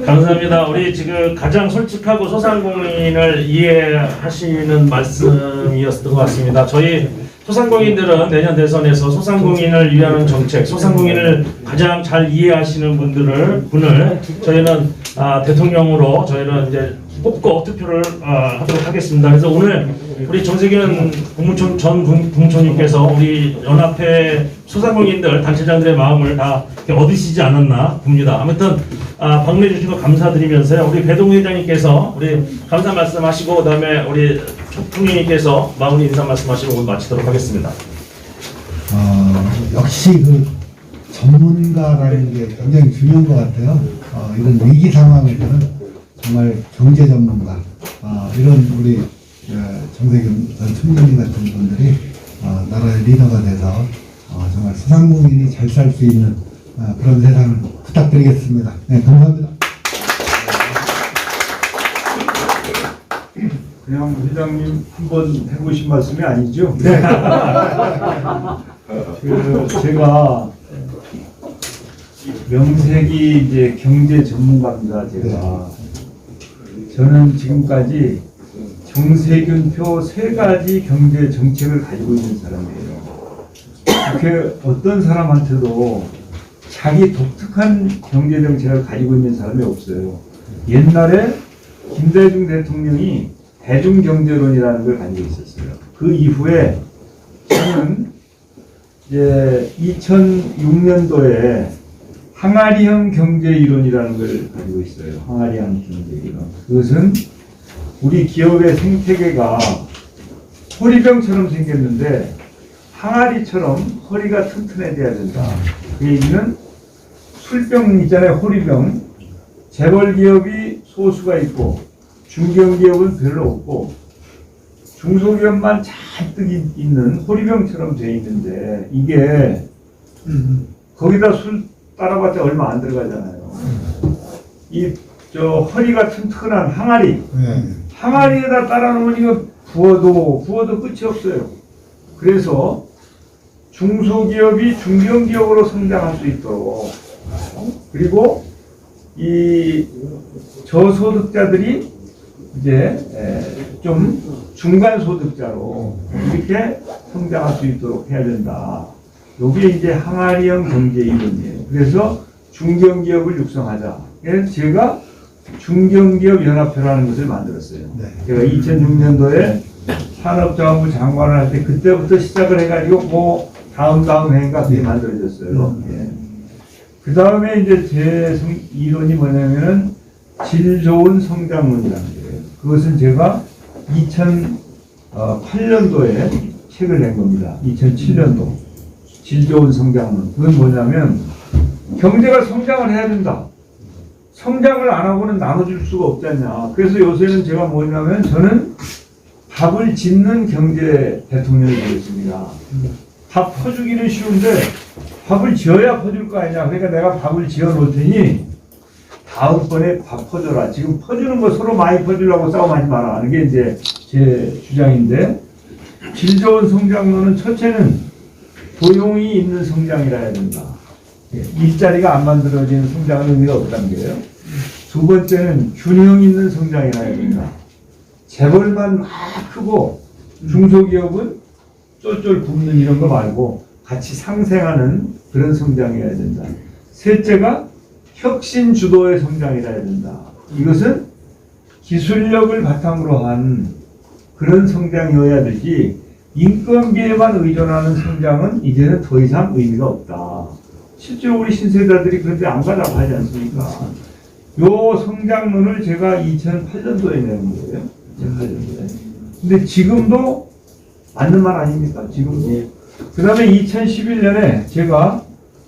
감사합니다. 우리 지금 가장 솔직하고 소상공인을 이해하시는 말씀이었던 것 같습니다. 저희 소상공인들은 내년 대선에서 소상공인을 위한 정책, 소상공인을 가장 잘 이해하시는 분을 저희는 대통령으로 저희는 이제 뽑고 투표를 하도록 하겠습니다. 그래서 오늘 우리 정세균 전 국무총리께서 우리 연합회 소상공인들 단체장들의 마음을 다 얻으시지 않았나 봅니다. 아무튼 방문해 주신 거 감사드리면서요. 우리 배동우 회장님께서 우리 감사 말씀하시고 그다음에 우리 총리님께서 마무리 인사 말씀하시고 오늘 마치도록 하겠습니다. 역시 그 전문가라는 게 굉장히 중요한 것 같아요. 이런 위기 상황에서는 정말 경제 전문가, 이런 우리 정세균 전 총리 같은 분들이 나라의 리더가 돼서 정말 소상공인이 잘 살 수 있는 그런 세상을 부탁드리겠습니다. 네, 감사합니다. 그냥 회장님 한번 해보신 말씀이 아니죠? 네. 제가 명색이 이제 경제 전문가입니다. 제가 저는 지금까지 정세균표 3가지 경제 정책을 가지고 있는 사람이에요. 그렇게 어떤 사람한테도 자기 독특한 경제 정책을 가지고 있는 사람이 없어요. 옛날에 김대중 대통령이 대중경제론이라는 걸 가지고 있었어요. 그 이후에 저는 이제 2006년도에 항아리형 경제이론이라는 걸 가지고 있어요. 항아리형 경제이론. 그것은 우리 기업의 생태계가 호리병처럼 생겼는데 항아리처럼 허리가 튼튼해져야 된다. 그 얘기는 술병 있잖아요. 호리병. 재벌 기업이 소수가 있고 중견기업은 별로 없고 중소기업만 잔뜩 있는 호리병처럼 돼 있는데 이게 거기다 술 따라봤자 얼마 안 들어가잖아요. 이 저 허리가 튼튼한 항아리, 항아리에다 따라놓으면 이거 부어도 끝이 없어요. 그래서 중소기업이 중견기업으로 성장할 수 있도록 그리고 이 저소득자들이 이제 좀 중간소득자로 이렇게 성장할 수 있도록 해야 된다. 이게 이제 항아리형 경제 이론이에요. 그래서 중견기업을 육성하자. 그래서 제가 중견기업 연합회라는 것을 만들었어요. 제가 2006년도에 산업자원부 장관을 할 때 그때부터 시작을 해가지고 뭐 다음 해인가 그게 만들어졌어요. 예. 그 다음에 이제 제 이론이 뭐냐면은 질 좋은 성장론이라는 거예요. 그것은 제가 2008년도에 책을 낸 겁니다. 2007년도 질 좋은 성장론. 그건 뭐냐면 경제가 성장을 해야 된다. 성장을 안 하고는 나눠줄 수가 없지 않냐. 그래서 요새는 제가 뭐냐면 저는 밥을 짓는 경제 대통령이 되겠습니다. 밥 퍼주기는 쉬운데 밥을 지어야 퍼줄 거 아니냐. 그러니까 내가 밥을 지어 놓을 테니 다음번에 밥 퍼줘라. 지금 퍼주는 거 서로 많이 퍼주려고 싸움하지 마라 하는 게 이제 제 주장인데, 질 좋은 성장론은 첫째는 도용이 있는 성장이라 해야 된다. 일자리가 안 만들어지는 성장은 의미가 없다는 거예요. 두 번째는 균형 있는 성장이라 해야 된다. 재벌만 막 크고 중소기업은 쫄쫄 굶는 이런 거 말고 같이 상생하는 그런 성장이어야 된다. 셋째가 혁신 주도의 성장이라 해야 된다. 이것은 기술력을 바탕으로 한 그런 성장이어야 되지, 인건비에만 의존하는 성장은 이제는 더 이상 의미가 없다. 실제로 우리 신세대들이 그런데 안 가자고 하지 않습니까? 요 성장론을 제가 2008년도에 낸 거예요. 2008년도에. 근데 지금도 맞는 말 아닙니까? 지금. 예. 그 다음에 2011년에 제가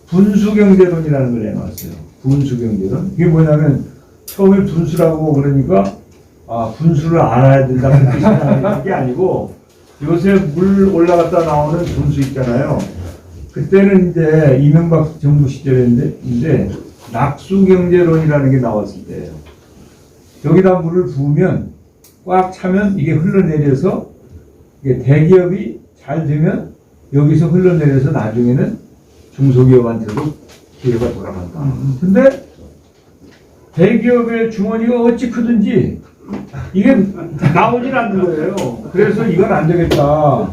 분수경제론이라는 걸 내놨어요. 분수경제론. 이게 뭐냐면 처음에 분수라고 그러니까 분수를 알아야 된다 그렇게 생각하는 게 아니고, 요새 물 올라갔다 나오는 분수 있잖아요. 그때는 이제 이명박 정부 시절인데 낙수경제론이라는 게 나왔을 때예요. 여기다 물을 부으면 꽉 차면 이게 흘러내려서 이게 대기업이 잘 되면 여기서 흘러내려서 나중에는 중소기업한테도 기회가 돌아간다. 근데 대기업의 주머니가 어찌 크든지 이게 나오질 않는 거예요. 그래서 이건 안 되겠다.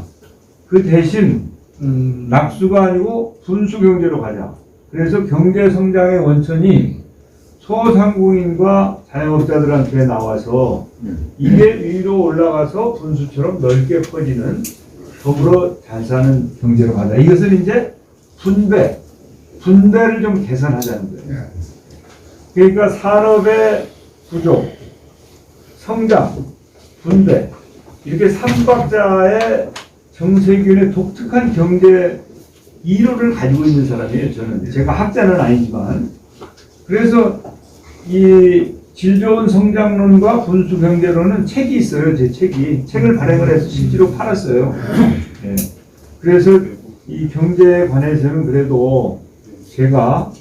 그 대신 낙수가 아니고 분수경제로 가자. 그래서 경제성장의 원천이 소상공인과 자영업자들한테 나와서 이게 위로 올라가서 분수처럼 넓게 퍼지는 더불어 잘 사는 경제로 가자. 이것을 이제 분배를 좀 개선하자는 거예요. 그러니까 산업의 구조, 성장, 분배, 이렇게 삼박자의 정세균의 독특한 경제 이론을 가지고 있는 사람이에요. 저는 제가 학자는 아니지만. 그래서 이 질 좋은 성장론과 분수 경제론은 책이 있어요. 제 책을 발행을 해서 실제로 팔았어요. 네. 그래서 이 경제에 관해서는 그래도 제가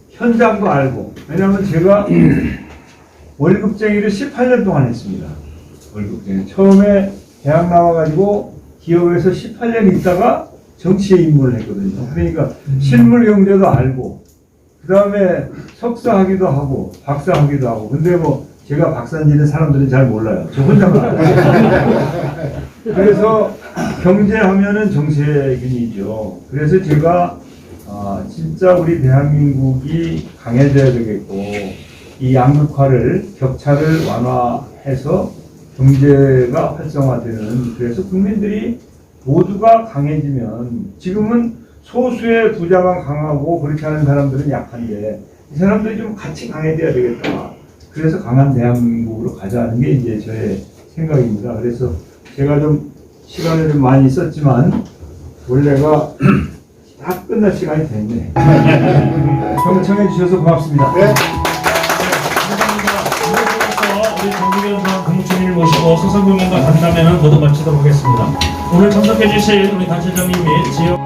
현장도 알고, 왜냐하면 제가 월급쟁이를 18년 동안 했습니다. 월급쟁이. 처음에 대학 나와가지고 기업에서 18년 있다가 정치에 입문을 했거든요. 그러니까 실물 경제도 알고, 그 다음에 석사하기도 하고, 박사하기도 하고. 근데 뭐 제가 박사인지는 사람들은 잘 몰라요. 저 혼자만 알아요. 그래서 경제하면은 정세균이죠. 그래서 제가 진짜 우리 대한민국이 강해져야 되겠고, 이 양극화를, 격차를 완화해서 경제가 활성화되는, 그래서 국민들이 모두가 강해지면, 지금은 소수의 부자만 강하고 그렇지 않은 사람들은 약한데, 이 사람들이 좀 같이 강해져야 되겠다. 그래서 강한 대한민국으로 가자는 게 이제 저의 생각입니다. 그래서 제가 좀 시간을 좀 많이 썼지만 원래가 다 끝날 시간이 됐네. 경청해 주셔서 고맙습니다. 감사합니다. 우리 정기변 공천위를 모시고 소상공인과 간담회는 모두 마치도록 하겠습니다. 오늘 참석해 주실 우리 단체장님 및 지역